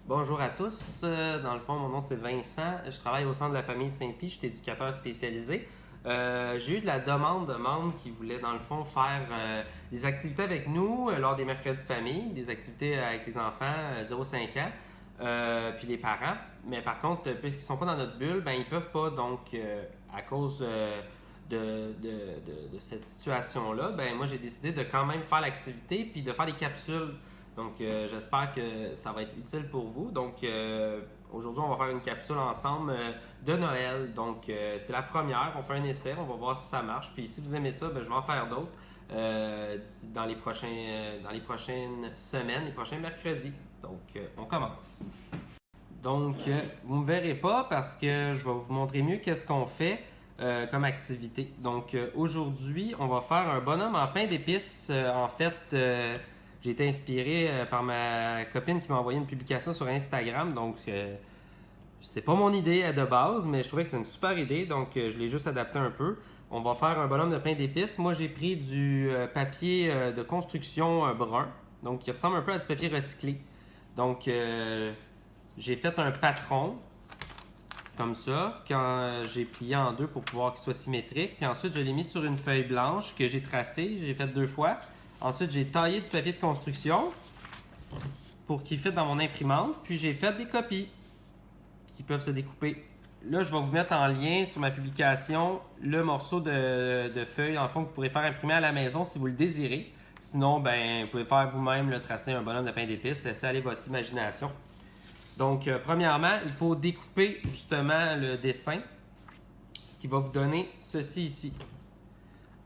Bonjour à tous. Dans le fond, mon nom c'est Vincent. Je travaille au centre de la famille Saint-Pie. Je suis éducateur spécialisé. J'ai eu de la demande de membres qui voulaient, dans le fond, faire des activités avec nous lors des mercredis famille, des activités avec les enfants 0-5 ans, puis les parents. Mais par contre, puisqu'ils ne sont pas dans notre bulle, ben, ils ne peuvent pas. Donc, à cause de cette situation-là, ben, moi, j'ai décidé de quand même faire l'activité puis de faire des capsules. Donc, j'espère que ça va être utile pour vous. Donc, aujourd'hui, on va faire une capsule ensemble de Noël. Donc, c'est la première. On fait un essai. On va voir si ça marche. Puis, si vous aimez ça, ben, je vais en faire d'autres dans dans les prochaines semaines, les prochains mercredis. Donc, on commence. Donc, vous ne me verrez pas parce que je vais vous montrer mieux qu'est-ce qu'on fait comme activité. Donc, aujourd'hui, on va faire un bonhomme en pain d'épices. J'ai été inspiré par ma copine qui m'a envoyé une publication sur Instagram. Donc, c'est pas mon idée de base, mais je trouvais que c'est une super idée. Donc, je l'ai juste adapté un peu. On va faire un bonhomme de pain d'épices. Moi, j'ai pris du papier de construction brun. Donc, qui ressemble un peu à du papier recyclé. Donc, j'ai fait un patron comme ça, quand j'ai plié en deux pour pouvoir qu'il soit symétrique. Puis ensuite, je l'ai mis sur une feuille blanche que j'ai tracée. J'ai fait deux fois. Ensuite, j'ai taillé du papier de construction pour qu'il fitte dans mon imprimante. Puis j'ai fait des copies qui peuvent se découper. Là, je vais vous mettre en lien sur ma publication le morceau de feuille, en fond, que vous pourrez faire imprimer à la maison si vous le désirez. Sinon, ben, vous pouvez faire vous-même, tracer un bonhomme de pain d'épices. Laissez aller votre imagination. Donc, premièrement, il faut découper justement le dessin, ce qui va vous donner ceci ici.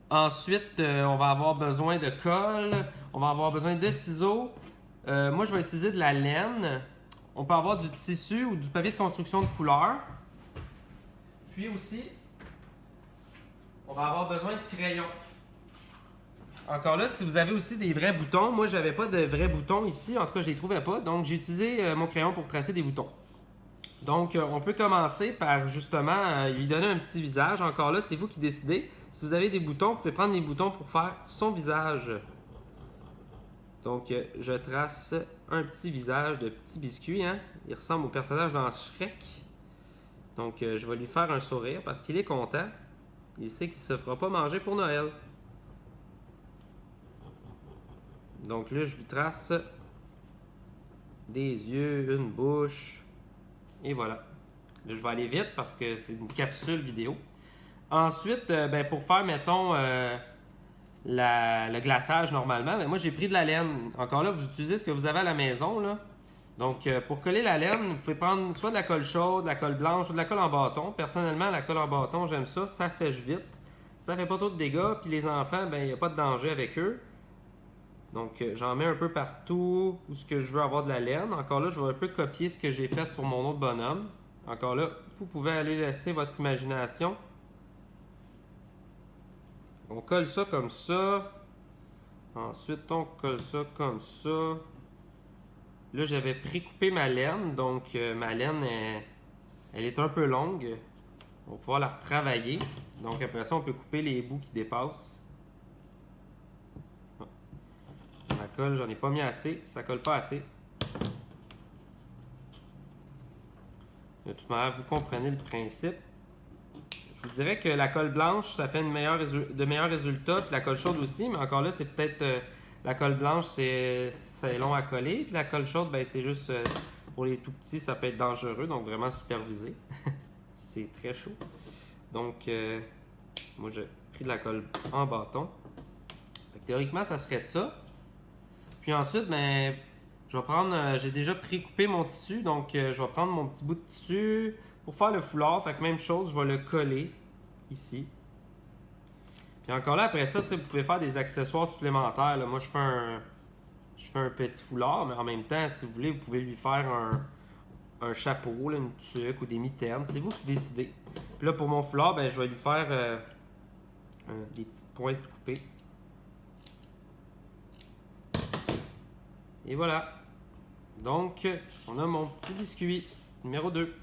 Ensuite, on va avoir besoin de colle, on va avoir besoin de ciseaux. Moi, je vais utiliser de la laine. On peut avoir du tissu ou du papier de construction de couleur. Puis aussi, on va avoir besoin de crayons. Encore là, si vous avez aussi des vrais boutons, moi, j'avais pas de vrais boutons ici. En tout cas, je les trouvais pas. Donc, j'ai utilisé mon crayon pour tracer des boutons. Donc, on peut commencer par justement lui donner un petit visage. Encore là, c'est vous qui décidez. Si vous avez des boutons, vous pouvez prendre les boutons pour faire son visage. Donc, je trace un petit visage de petit biscuit. Hein? Il ressemble au personnage dans Shrek. Donc, je vais lui faire un sourire parce qu'il est content. Il sait qu'il ne se fera pas manger pour Noël. Donc là, je lui trace des yeux, une bouche. Et voilà. Là, je vais aller vite parce que c'est une capsule vidéo. Ensuite, ben, pour faire, mettons, le glaçage normalement, ben, moi j'ai pris de la laine. Encore là, vous utilisez ce que vous avez à la maison. Là. Donc, pour coller la laine, vous pouvez prendre soit de la colle chaude, de la colle blanche ou de la colle en bâton. Personnellement, la colle en bâton, j'aime ça. Ça sèche vite. Ça fait pas trop de dégâts. Puis les enfants, ben, il n'y a pas de danger avec eux. Donc, j'en mets un peu partout où ce que je veux avoir de la laine. Encore là, je vais un peu copier ce que j'ai fait sur mon autre bonhomme. Encore là, vous pouvez aller laisser votre imagination. On colle ça comme ça. Ensuite, on colle ça comme ça. Là, j'avais pré-coupé ma laine. Donc, ma laine, elle est un peu longue. On va pouvoir la retravailler. Donc, après ça, on peut couper les bouts qui dépassent. La colle, j'en ai pas mis assez. Ça colle pas assez. De toute manière, vous comprenez le principe. Je vous dirais que la colle blanche, ça fait de meilleurs résultats, puis la colle chaude aussi, mais encore là, c'est peut-être la colle blanche, c'est long à coller, puis la colle chaude, ben, c'est juste pour les tout petits, ça peut être dangereux, donc vraiment supervisé. C'est très chaud. Donc, moi, j'ai pris de la colle en bâton. Fait que, théoriquement, ça serait ça. Puis ensuite, ben, je vais prendre, j'ai déjà pré-coupé mon tissu, donc je vais prendre mon petit bout de tissu pour faire le foulard. Fait que même chose, je vais le coller ici. Puis encore là, après ça, vous pouvez faire des accessoires supplémentaires. Là. Moi, je fais un petit foulard, mais en même temps, si vous voulez, vous pouvez lui faire un chapeau, là, une tuque ou des mitaines. C'est vous qui décidez. Puis là, pour mon foulard, ben, je vais lui faire des petites pointes coupées. Et voilà. Donc, on a mon petit biscuit numéro 2.